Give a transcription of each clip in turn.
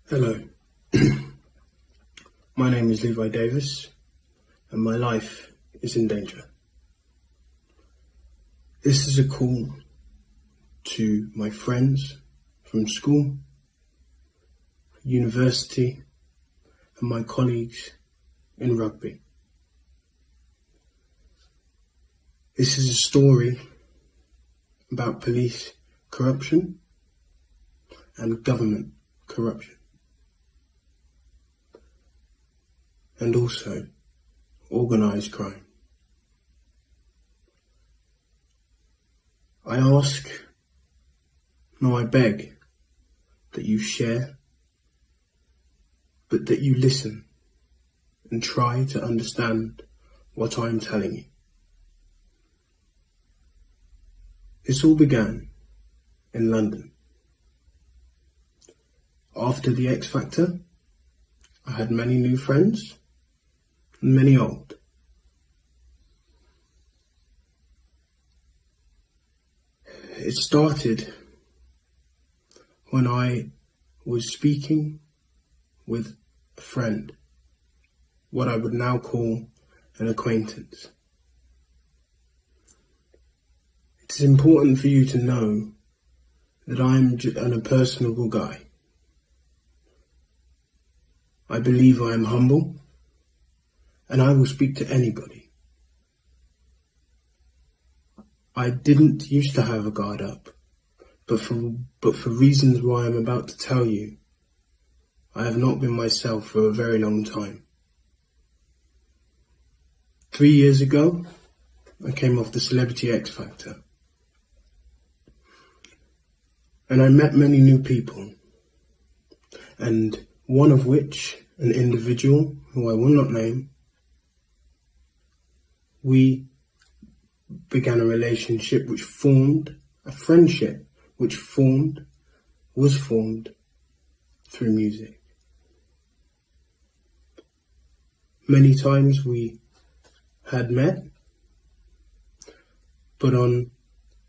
Hello, my name is Levi Davis and my life is in danger. This is a call to my friends from school, university and my colleagues in rugby. This is a story about police corruption and government corruption. And also organised crime. I ask, no, I beg that you share, but that you listen and try to understand what I'm telling you. This all began in London. After the X Factor, I had many new friends and many old. It started when I was speaking with a friend, what I would now call an acquaintance. It's important for you to know that I'm an personable guy. I believe I am humble, and I will speak to anybody. I didn't used to have a guard up, but for reasons why I'm about to tell you, I have not been myself for a very long time. 3 years ago, I came off the Celebrity X Factor, and I met many new people, and one of which, an individual who I will not name, we began a relationship which formed, a friendship which was formed through music. Many times we had met, but on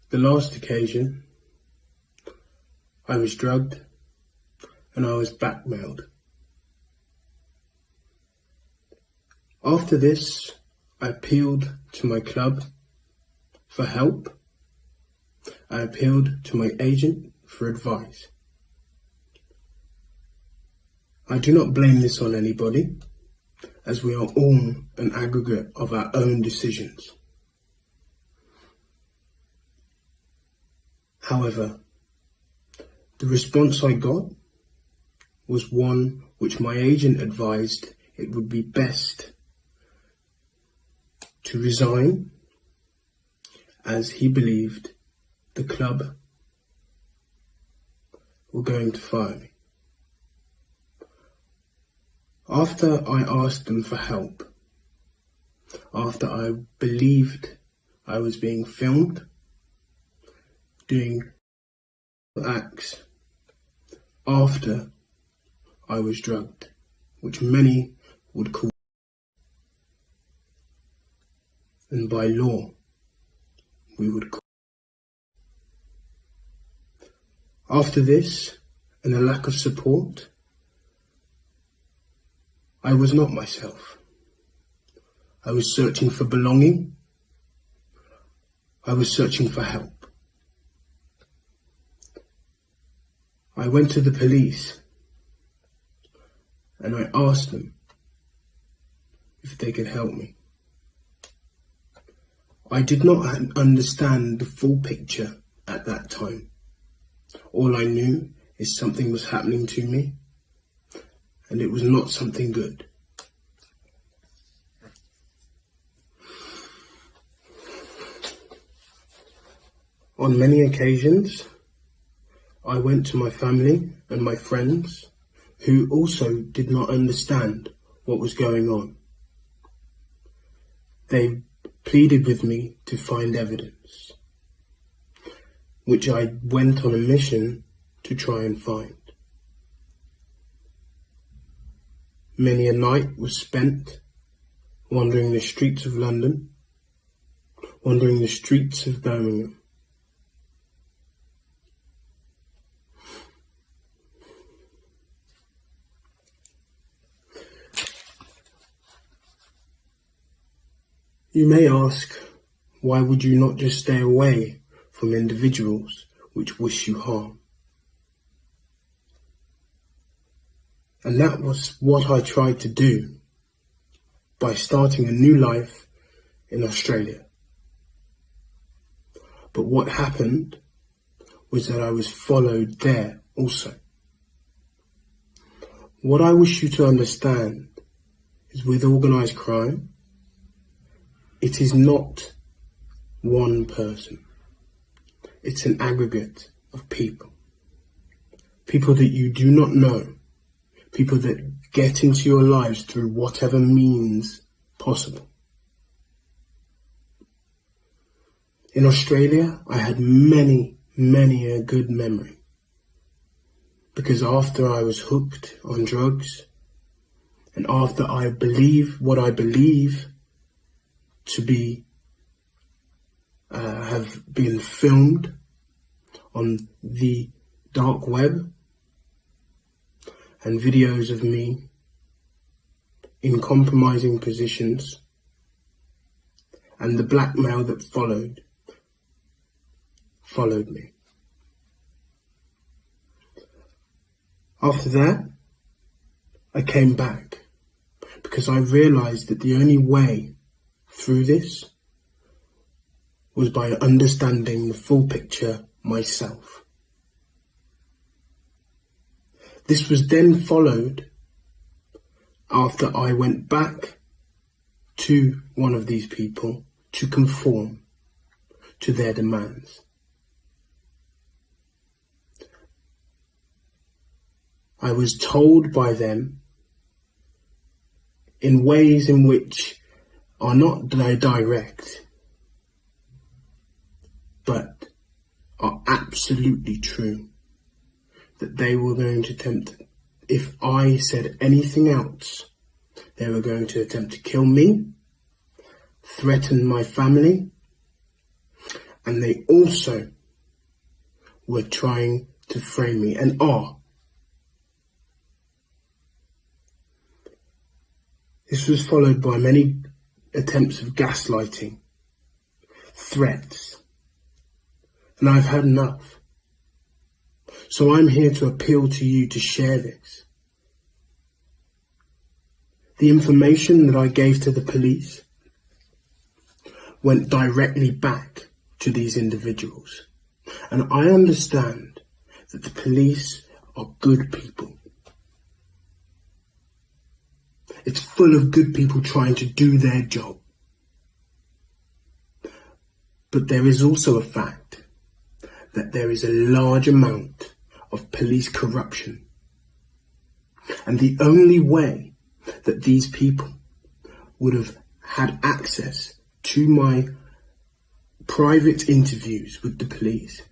the last occasion, I was drugged and I was blackmailed. After this, I appealed to my club for help. I appealed to my agent for advice. I do not blame this on anybody, as we are all an aggregate of our own decisions. However, the response I got was one which my agent advised it would be best to resign, as he believed the club were going to fire me. After I asked them for help, after I believed I was being filmed, doing acts, after I was drugged, which many would call, and by law, we would call. After this, and a lack of support, I was not myself. I was searching for belonging. I was searching for help. I went to the police and I asked them if they could help me. I did not understand the full picture at that time. All I knew is something was happening to me, and it was not something good. On many occasions, I went to my family and my friends, who also did not understand what was going on. They pleaded with me to find evidence, which I went on a mission to try and find. Many a night was spent wandering the streets of London, wandering the streets of Birmingham. You may ask, why would you not just stay away from individuals which wish you harm? And that was what I tried to do by starting a new life in Australia. But what happened was that I was followed there also. What I wish you to understand is with organised crime, it is not one person. It's an aggregate of people. People that you do not know. People that get into your lives through whatever means possible. In Australia, I had many a good memory. Because after I was hooked on drugs, and after I believe what I believe to be, have been filmed on the dark web, and videos of me in compromising positions, and the blackmail that followed me. After that, I came back because I realized that the only way through this was by understanding the full picture myself. This was then followed after I went back to one of these people to conform to their demands. I was told by them in ways in which are not direct, but are absolutely true, that they were going to attempt, if I said anything else, they were going to attempt to kill me, threaten my family, and they also were trying to frame me, and are. This was followed by many attempts of gaslighting, threats, and I've had enough. So I'm here to appeal to you to share this. The information that I gave to the police went directly back to these individuals. And I understand that the police are good people. It's full of good people trying to do their job. But there is also a fact that there is a large amount of police corruption. And the only way that these people would have had access to my private interviews with the police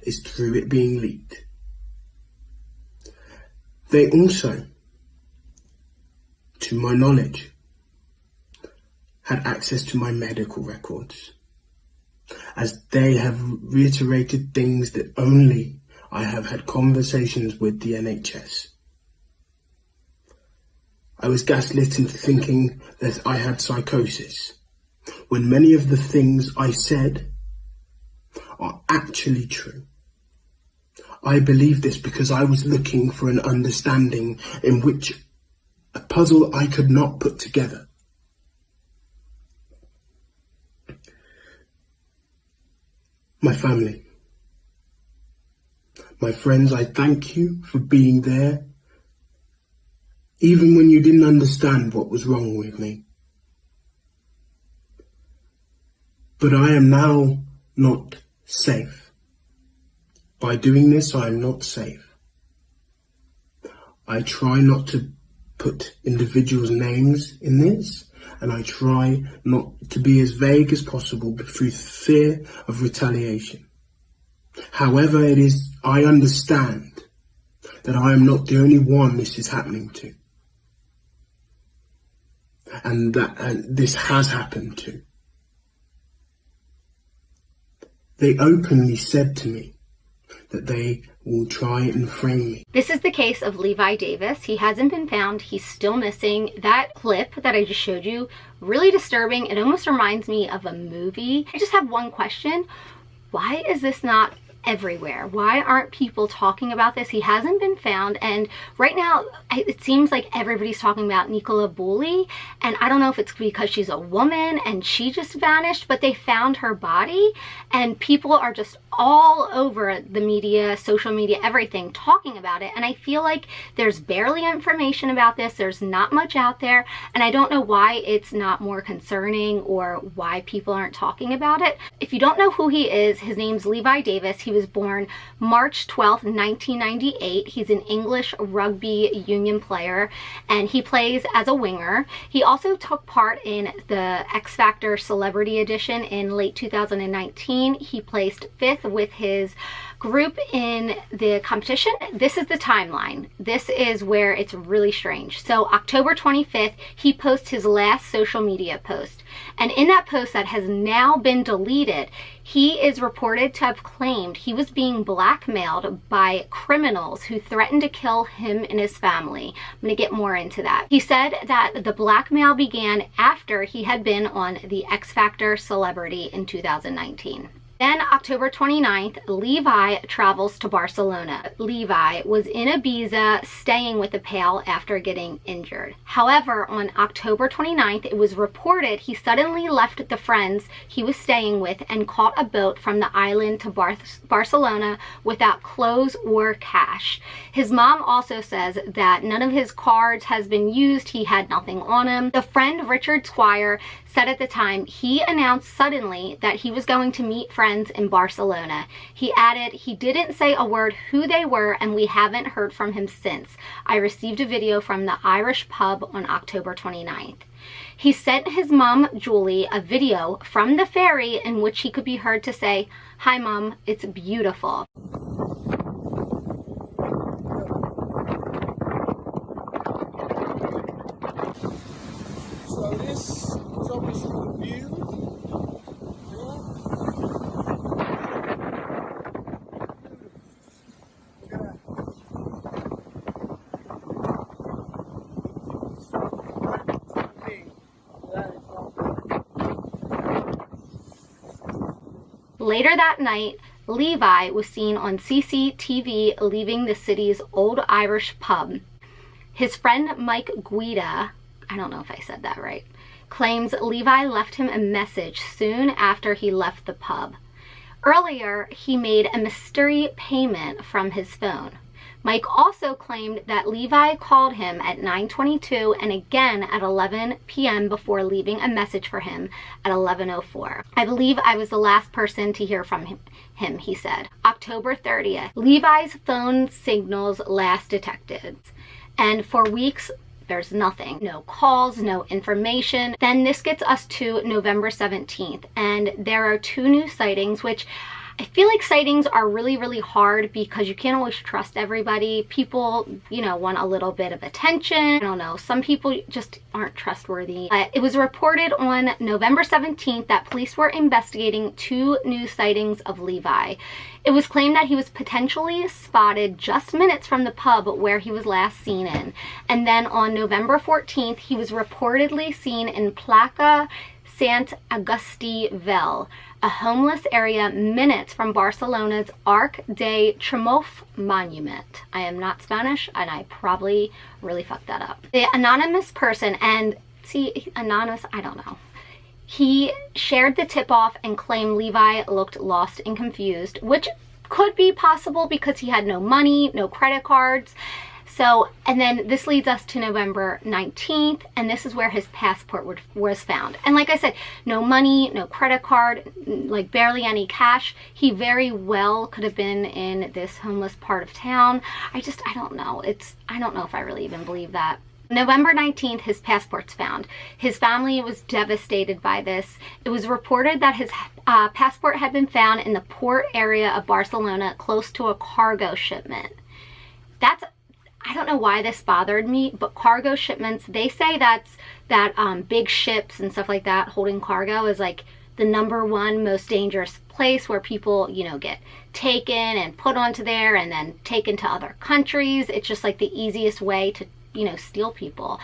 is through it being leaked. They also, to my knowledge, had access to my medical records, as they have reiterated things that only I have had conversations with the NHS. I was gaslit into thinking that I had psychosis, when many of the things I said are actually true. I believe this because I was looking for an understanding in which a puzzle I could not put together. My family, my friends, I thank you for being there, even when you didn't understand what was wrong with me. But I am now not safe. By doing this, I am not safe. I try not to put individuals' names in this, and I try not to be as vague as possible through fear of retaliation. However, I understand that I am not the only one this is happening to, and that this has happened to. They openly said to me that they will try and frame me. This is the case of Levi Davis. He hasn't been found. He's still missing. That clip that I just showed you, really disturbing. It almost reminds me of a movie. I just have one question. Why is this not everywhere? Why aren't people talking about this? He hasn't been found, and right now it seems like everybody's talking about Nicola Bulley, and I don't know if it's because she's a woman and she just vanished, but they found her body, and people are just all over the media, social media, everything, talking about it. And I feel like there's barely information about this. There's not much out there, and I don't know why it's not more concerning or why people aren't talking about it. If you don't know who he is, his name's Levi Davis. He was born March 12th, 1998. He's an English rugby union player, and he plays as a winger. He also took part in the X Factor Celebrity Edition in late 2019. He placed 5th with his group in the competition. This is the timeline. This is where it's really strange. So October 25th, he posts his last social media post. And in that post that has now been deleted, he is reported to have claimed he was being blackmailed by criminals who threatened to kill him and his family. I'm going to get more into that. He said that the blackmail began after he had been on the X Factor Celebrity in 2019. Then October 29th, Levi travels to Barcelona. Levi was in Ibiza staying with a pal after getting injured. However, on October 29th, it was reported he suddenly left the friends he was staying with and caught a boat from the island to Barcelona without clothes or cash. His mom also says that none of his cards has been used. He had nothing on him. The friend Richard Squire said at the time he announced suddenly that he was going to meet friends in Barcelona. He added, he didn't say a word who they were, and we haven't heard from him since. I received a video from the Irish pub on October 29th. He sent his mom, Julie, a video from the ferry in which he could be heard to say, "Hi Mom, it's beautiful." So this is obviously the view. Later that night, Levi was seen on CCTV leaving the city's old Irish pub. His friend Mike Guida, I don't know if I said that right, claims Levi left him a message soon after he left the pub. Earlier, he made a mystery payment from his phone. Mike also claimed that Levi called him at 9:22 and again at 11 p.m. before leaving a message for him at 11:04. I believe I was the last person to hear from him, he said. October 30th, Levi's phone signals last detected. And for weeks, there's nothing. No calls, no information. Then this gets us to November 17th, and there are 2 new sightings, which I feel like sightings are really, really hard because you can't always trust everybody. People, want a little bit of attention. I don't know. Some people just aren't trustworthy. It was reported on November 17th that police were investigating 2 new sightings of Levi. It was claimed that he was potentially spotted just minutes from the pub where he was last seen in. And then on November 14th, he was reportedly seen in Placa Sant Agustí Vell, a homeless area minutes from Barcelona's Arc de Triomf monument. I am not Spanish, and I probably really fucked that up. The anonymous person, anonymous, I don't know. He shared the tip-off and claimed Levi looked lost and confused, which could be possible because he had no money, no credit cards. So, and then this leads us to November 19th, and this is where his passport was found. And like I said, no money, no credit card, like barely any cash. He very well could have been in this homeless part of town. I don't know. I don't know if I really even believe that. November 19th, his passport's found. His family was devastated by this. It was reported that his passport had been found in the port area of Barcelona, close to a cargo shipment. I don't know why this bothered me, but cargo shipments, they say that big ships and stuff like that holding cargo is like the #1 most dangerous place where people, you know, get taken and put onto there and then taken to other countries. It's just like the easiest way to, you know, steal people.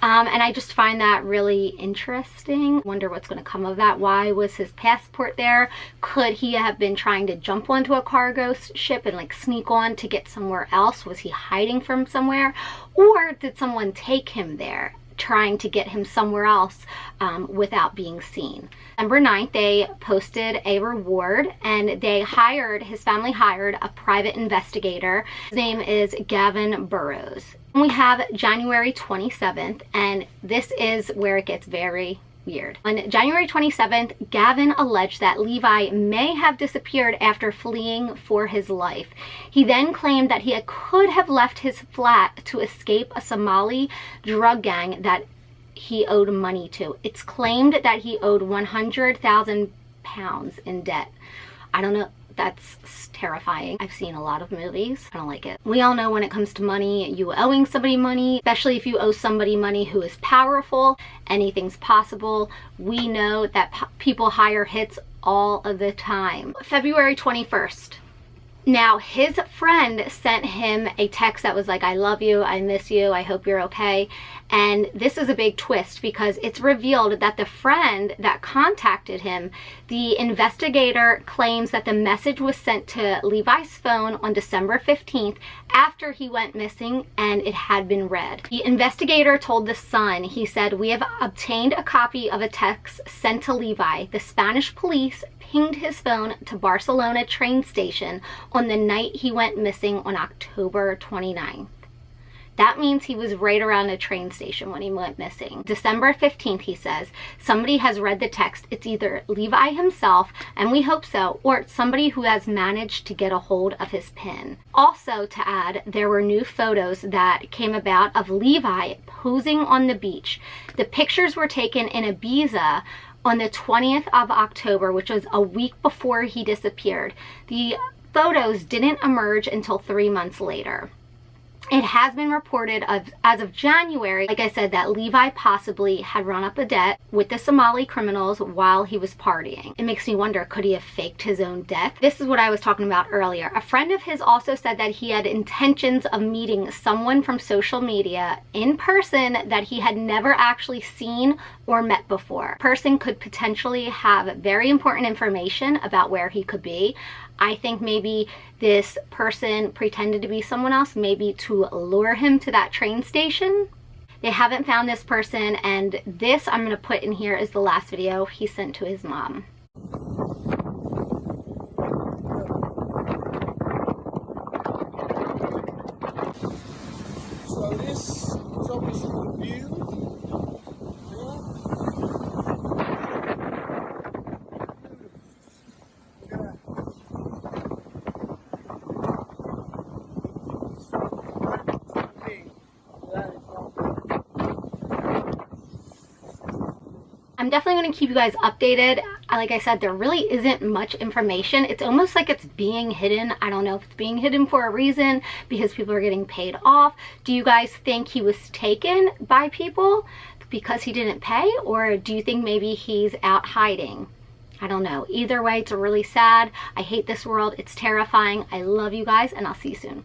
And I just find that really interesting. Wonder what's going to come of that. Why was his passport there? Could he have been trying to jump onto a cargo ship and like sneak on to get somewhere else? Was he hiding from somewhere? Or did someone take him there, trying to get him somewhere else without being seen? December 9th, they posted a reward, and his family hired a private investigator. His name is Gavin Burrows. We have January 27th, and this is where it gets very weird. On January 27th, Gavin alleged that Levi may have disappeared after fleeing for his life. He then claimed that he could have left his flat to escape a Somali drug gang that he owed money to. It's claimed that he owed 100,000 pounds in debt. I don't know. That's terrifying. I've seen a lot of movies. I don't like it. We all know when it comes to money, you owing somebody money, especially if you owe somebody money who is powerful, anything's possible. We know that people hire hits all of the time. February 21st. Now, his friend sent him a text that was like, I love you, I miss you, I hope you're okay. And this is a big twist because it's revealed that the friend that contacted him, the investigator claims that the message was sent to Levi's phone on December 15th after he went missing, and it had been read. The investigator told The Sun, he said, "We have obtained a copy of a text sent to Levi. The Spanish police pinged his phone to Barcelona train station on the night he went missing on October 29th. That means he was right around the train station when he went missing. December 15th, he says, somebody has read the text. It's either Levi himself, and we hope so, or it's somebody who has managed to get a hold of his PIN. Also, to add, there were new photos that came about of Levi posing on the beach. The pictures were taken in Ibiza on the 20th of October, which was a week before he disappeared. The photos didn't emerge until 3 months later. It has been reported as of January, like I said, that Levi possibly had run up a debt with the Somali criminals while he was partying. It makes me wonder, could he have faked his own death? This is what I was talking about earlier. A friend of his also said that he had intentions of meeting someone from social media in person that he had never actually seen or met before. The person could potentially have very important information about where he could be. I think maybe this person pretended to be someone else, maybe to lure him to that train station. They haven't found this person, and this I'm going to put in here is the last video he sent to his mom. So this is obviously the view. I'm definitely going to keep you guys updated. Like I said, there really isn't much information. It's almost like it's being hidden. I don't know if it's being hidden for a reason because people are getting paid off. Do you guys think he was taken by people because he didn't pay? Or do you think maybe he's out hiding? I don't know. Either way, it's really sad. I hate this world. It's terrifying. I love you guys, and I'll see you soon.